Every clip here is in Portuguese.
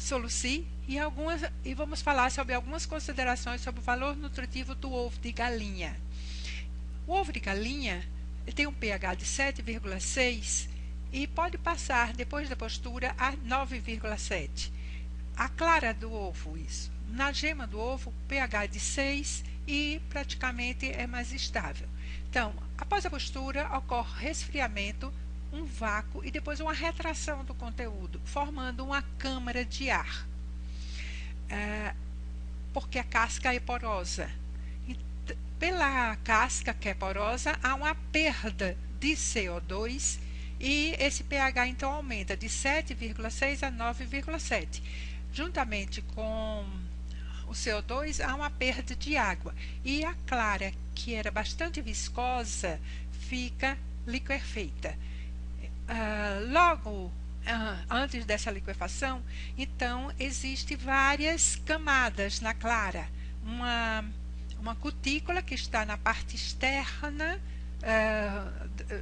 Soluci e vamos falar sobre algumas considerações sobre o valor nutritivo do ovo de galinha. O ovo de galinha tem um pH de 7,6 e pode passar, depois da postura, a 9,7. A clara do ovo, isso. Na gema do ovo, pH de 6 e praticamente é mais estável. Então, após a postura, ocorre resfriamento, um vácuo e depois uma retração do conteúdo, formando uma câmara de ar, porque a casca é porosa. Pela casca que é porosa, há uma perda de CO2 e esse pH então aumenta de 7,6 a 9,7. Juntamente com o CO2, há uma perda de água e a clara, que era bastante viscosa, fica liquefeita. Logo antes dessa liquefação, então, existem várias camadas na clara. Uma cutícula que está na parte externa,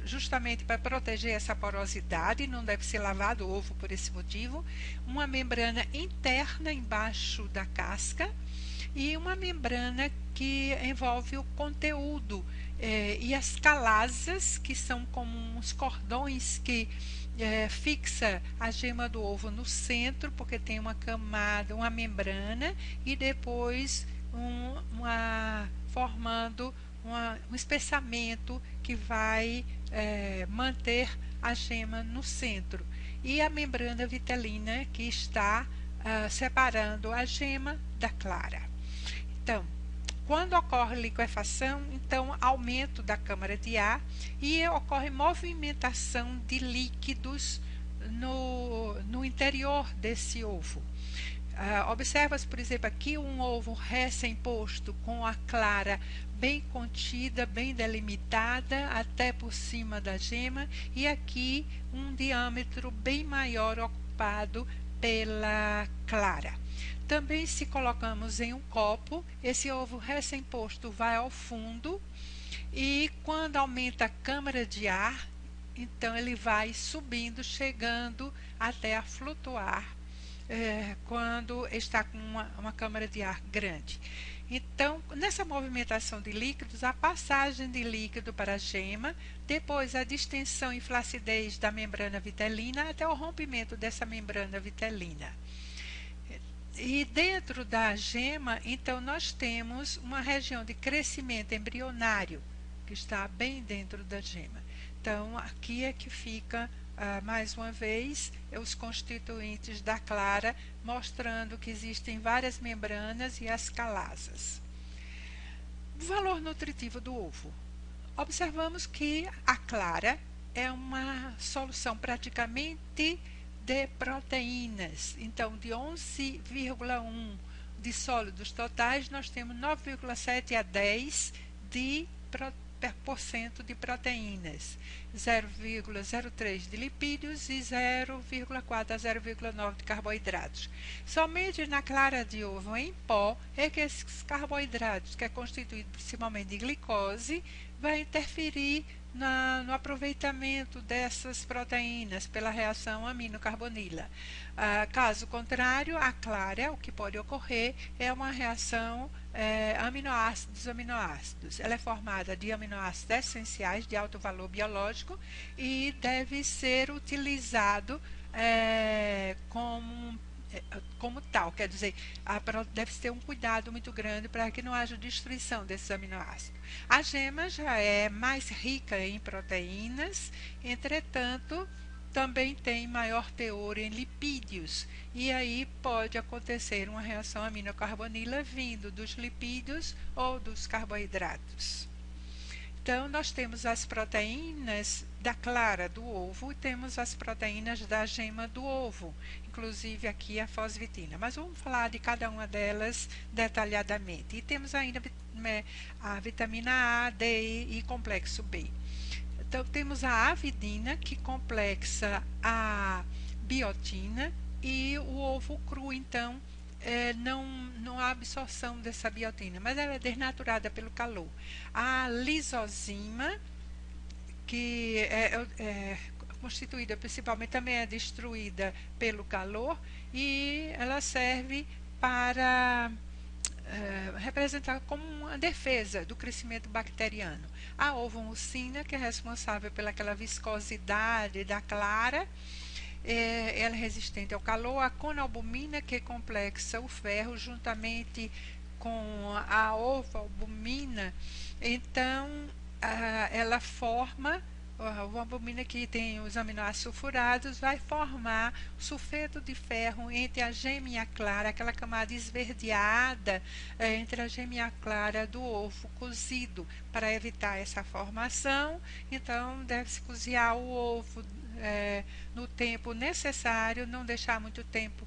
justamente para proteger essa porosidade, não deve ser lavado o ovo por esse motivo. Uma membrana interna embaixo da casca e uma membrana que envolve o conteúdo e as calasas, que são como uns cordões que fixa a gema do ovo no centro, porque tem uma camada, uma membrana, e depois formando um espessamento que vai manter a gema no centro. E a membrana vitelina que está separando a gema da clara. Então, quando ocorre liquefação, então aumento da câmara de ar e ocorre movimentação de líquidos no interior desse ovo. Observa-se, por exemplo, aqui um ovo recém-posto com a clara bem contida, bem delimitada até por cima da gema, e aqui um diâmetro bem maior ocupado pela clara. Também, se colocamos em um copo, esse ovo recém-posto vai ao fundo e quando aumenta a câmara de ar, então ele vai subindo, chegando até a flutuar quando está com uma câmara de ar grande. Então, nessa movimentação de líquidos, a passagem de líquido para a gema, depois a distensão e flacidez da membrana vitelina até o rompimento dessa membrana vitelina. E dentro da gema, então, nós temos uma região de crescimento embrionário, que está bem dentro da gema. Então, aqui é que fica, mais uma vez, os constituintes da clara, mostrando que existem várias membranas e as calasas. O valor nutritivo do ovo. Observamos que a clara é uma solução praticamente de proteínas. Então, de 11,1 de sólidos totais, nós temos 9,7 a 10 por cento de proteínas, 0,03 de lipídios e 0,4 a 0,9 de carboidratos. Somente na clara de ovo em pó é que esses carboidratos, que é constituído principalmente de glicose, vai interferir no aproveitamento dessas proteínas pela reação aminocarbonila. Caso contrário, a clara, o que pode ocorrer é uma reação aminoácidos. Ela é formada de aminoácidos essenciais de alto valor biológico e deve ser utilizado como tal, quer dizer, deve ter um cuidado muito grande para que não haja destruição desses aminoácidos. A gema já é mais rica em proteínas, entretanto, também tem maior teor em lipídios, e aí pode acontecer uma reação aminocarbonila vindo dos lipídios ou dos carboidratos. Então, nós temos as proteínas da clara do ovo e temos as proteínas da gema do ovo, inclusive aqui a fosvitina. Mas vamos falar de cada uma delas detalhadamente. E temos ainda a vitamina A, D e complexo B. Então, temos a avidina, que complexa a biotina, e o ovo cru, então, não há absorção dessa biotina, mas ela é desnaturada pelo calor. A lisozima, que é constituída principalmente, também é destruída pelo calor, e ela serve para representar como uma defesa do crescimento bacteriano. A ovomucina, que é responsável pelaquela viscosidade da clara, ela é resistente ao calor. A conalbumina, que complexa o ferro juntamente com a ovalbumina, então ela forma a albumina, que tem os aminoácidos sulfurados, vai formar sulfeto de ferro entre a gema e a clara, aquela camada esverdeada entre a gema e a clara do ovo cozido. Para evitar essa formação, então deve-se cozinhar o ovo no tempo necessário, não deixar muito tempo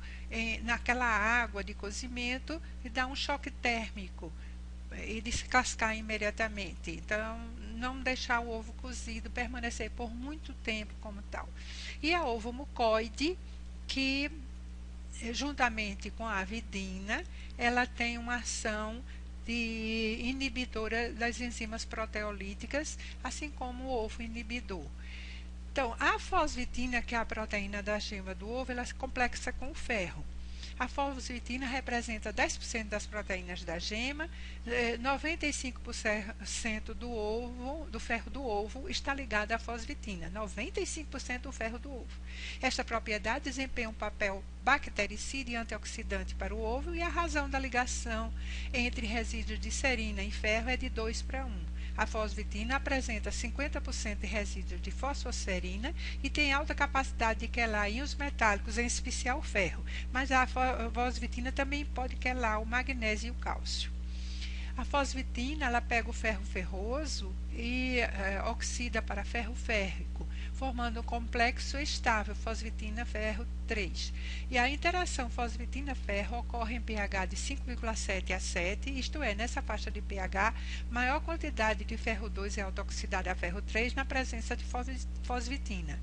naquela água de cozimento e dar um choque térmico e descascar imediatamente. Então, não deixar o ovo cozido permanecer por muito tempo como tal. E a ovomucoide, que juntamente com a avidina, ela tem uma ação de inibidora das enzimas proteolíticas, assim como o ovo inibidor. Então, a fosvitina, que é a proteína da gema do ovo, ela se complexa com o ferro. A fosvitina representa 10% das proteínas da gema, 95% do ferro do ovo está ligado à fosvitina, 95% do ferro do ovo. Esta propriedade desempenha um papel bactericida e antioxidante para o ovo, e a razão da ligação entre resíduos de serina e ferro é de 2:1. A fosvitina apresenta 50% de resíduos de fosfoserina e tem alta capacidade de quelar íons metálicos, em especial o ferro, mas a fosvitina também pode quelar o magnésio e o cálcio. A fosvitina, ela pega o ferro ferroso e oxida para ferro férrico, formando um complexo estável fosvitina-ferro 3. E a interação fosvitina-ferro ocorre em pH de 5,7 a 7, isto é, nessa faixa de pH, maior quantidade de ferro 2 é autooxidada a ferro 3 na presença de fosvitina,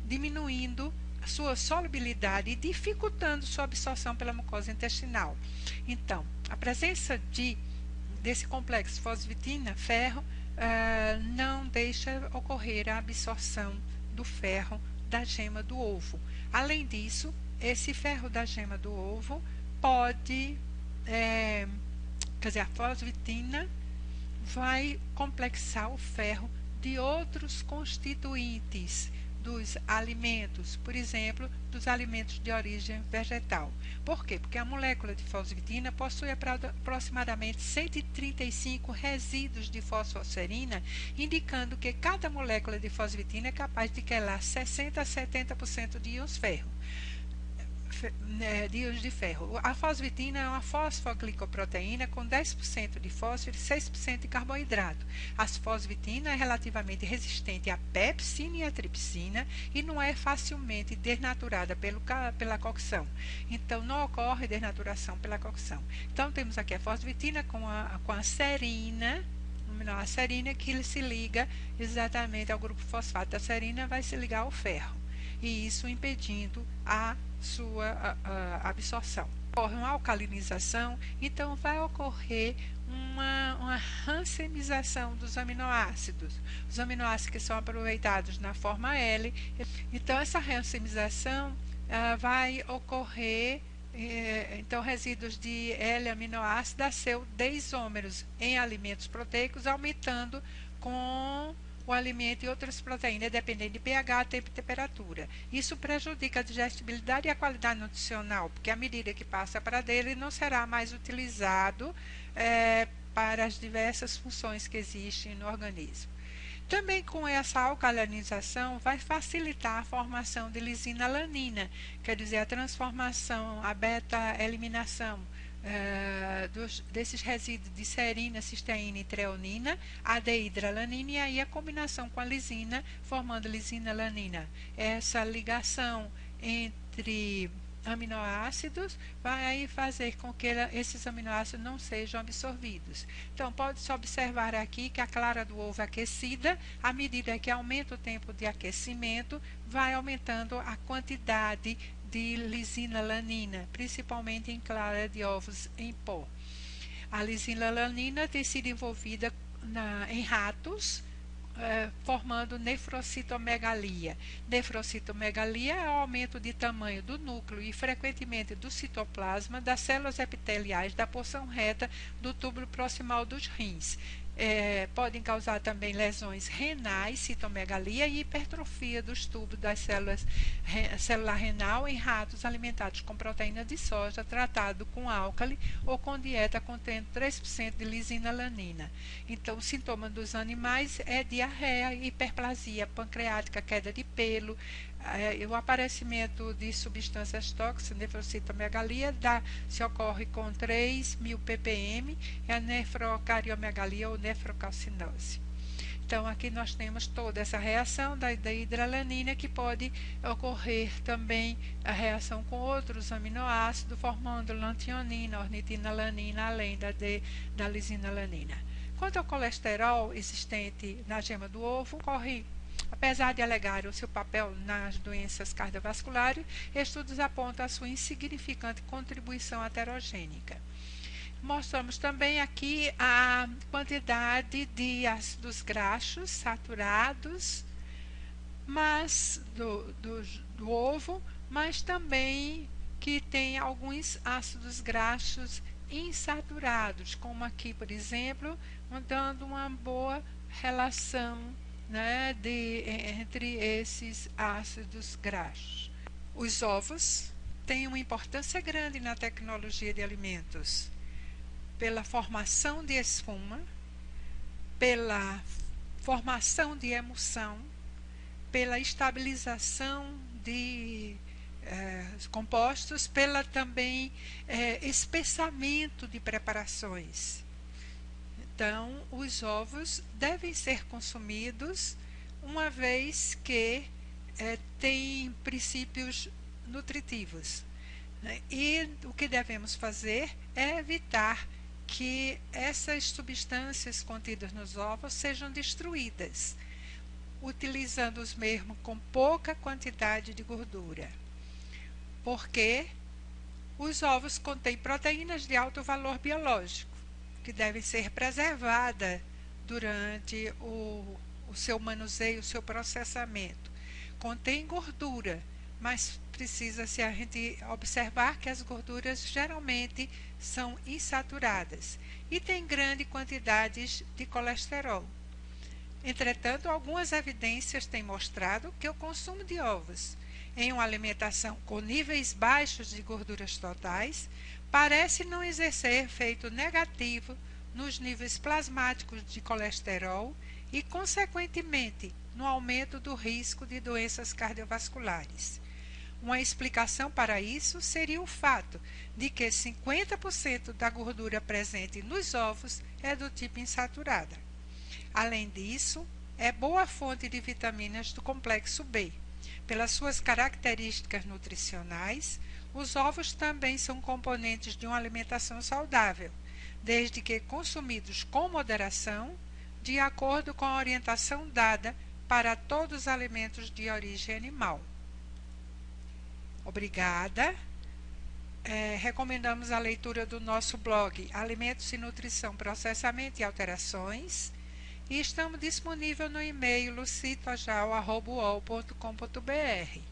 diminuindo sua solubilidade e dificultando sua absorção pela mucosa intestinal. Então, a presença desse complexo fosvitina-ferro não deixa ocorrer a absorção do ferro da gema do ovo. Além disso, esse ferro da gema do ovo pode, a fosvitina vai complexar o ferro de outros constituintes dos alimentos, por exemplo, dos alimentos de origem vegetal. Por quê? Porque a molécula de fosvitina possui aproximadamente 135 resíduos de fosfoserina, indicando que cada molécula de fosvitina é capaz de quelar 60 a 70% de íons de ferro. A fosvitina é uma fosfoglicoproteína com 10% de fósforo e 6% de carboidrato. A fosvitina é relativamente resistente à pepsina e à tripsina e não é facilmente desnaturada pela cocção. Então, não ocorre desnaturação pela cocção. Então, temos aqui a fosvitina com a serina, a serina, que se liga exatamente ao grupo fosfato da serina, vai se ligar ao ferro, e isso impedindo a sua absorção. Ocorre uma alcalinização, então vai ocorrer uma rancemização dos aminoácidos. Os aminoácidos que são aproveitados na forma L. Então, essa rancemização vai ocorrer, então, resíduos de L-aminoácido a seu deisômeros em alimentos proteicos, aumentando com o alimento e outras proteínas, dependendo de pH, tempo e temperatura. Isso prejudica a digestibilidade e a qualidade nutricional, porque à medida que passa para dele, não será mais utilizado para as diversas funções que existem no organismo. Também com essa alcalinização vai facilitar a formação de lisina-alanina, quer dizer, a transformação, a beta-eliminação desses resíduos de serina, cisteína e treonina, a deidralanina, e aí a combinação com a lisina, formando lisina-alanina. Essa ligação entre aminoácidos vai fazer com que esses aminoácidos não sejam absorvidos. Então, pode-se observar aqui que a clara do ovo aquecida, à medida que aumenta o tempo de aquecimento, vai aumentando a quantidade de lisina-alanina, principalmente em clara de ovos em pó. A lisina-alanina tem sido envolvida em ratos formando nefrocitomegalia. Nefrocitomegalia é o aumento de tamanho do núcleo e frequentemente do citoplasma das células epiteliais da porção reta do túbulo proximal dos rins. Podem causar também lesões renais, citomegalia e hipertrofia dos tubos das célula renal em ratos alimentados com proteína de soja tratado com álcali ou com dieta contendo 3% de lisina-alanina. Então, o sintoma dos animais é diarreia, hiperplasia pancreática, queda de pelo, o aparecimento de substâncias tóxicas, nefrocitomegalia, se ocorre com 3.000 ppm, é a nefrocariomegalia ou nefrocalcinose. Então, aqui nós temos toda essa reação da hidralanina, que pode ocorrer também a reação com outros aminoácidos, formando lantionina, ornitina-alanina, além da lisina-alanina. Quanto ao colesterol existente na gema do ovo, ocorre. Apesar de alegar o seu papel nas doenças cardiovasculares, estudos apontam a sua insignificante contribuição aterogênica. Mostramos também aqui a quantidade de ácidos graxos saturados do ovo, mas também que tem alguns ácidos graxos insaturados, como aqui, por exemplo, dando uma boa relação, né, entre esses ácidos graxos. Os ovos têm uma importância grande na tecnologia de alimentos, pela formação de espuma, pela formação de emulsão, pela estabilização de compostos, pela também espessamento de preparações. Então, os ovos devem ser consumidos uma vez que têm princípios nutritivos, né? E o que devemos fazer é evitar que essas substâncias contidas nos ovos sejam destruídas, utilizando os mesmos com pouca quantidade de gordura, porque os ovos contêm proteínas de alto valor biológico, que devem ser preservadas durante o seu manuseio, o seu processamento. Contém gordura, mas precisa-se a gente observar que as gorduras geralmente são insaturadas e têm grandes quantidades de colesterol. Entretanto, algumas evidências têm mostrado que o consumo de ovos em uma alimentação com níveis baixos de gorduras totais parece não exercer efeito negativo nos níveis plasmáticos de colesterol e, consequentemente, no aumento do risco de doenças cardiovasculares. Uma explicação para isso seria o fato de que 50% da gordura presente nos ovos é do tipo insaturada. Além disso, é boa fonte de vitaminas do complexo B. Pelas suas características nutricionais, os ovos também são componentes de uma alimentação saudável, desde que consumidos com moderação, de acordo com a orientação dada para todos os alimentos de origem animal. Obrigada. Recomendamos a leitura do nosso blog Alimentos e Nutrição, Processamento e Alterações, e estamos disponíveis no e-mail lucitojal@uol.com.br.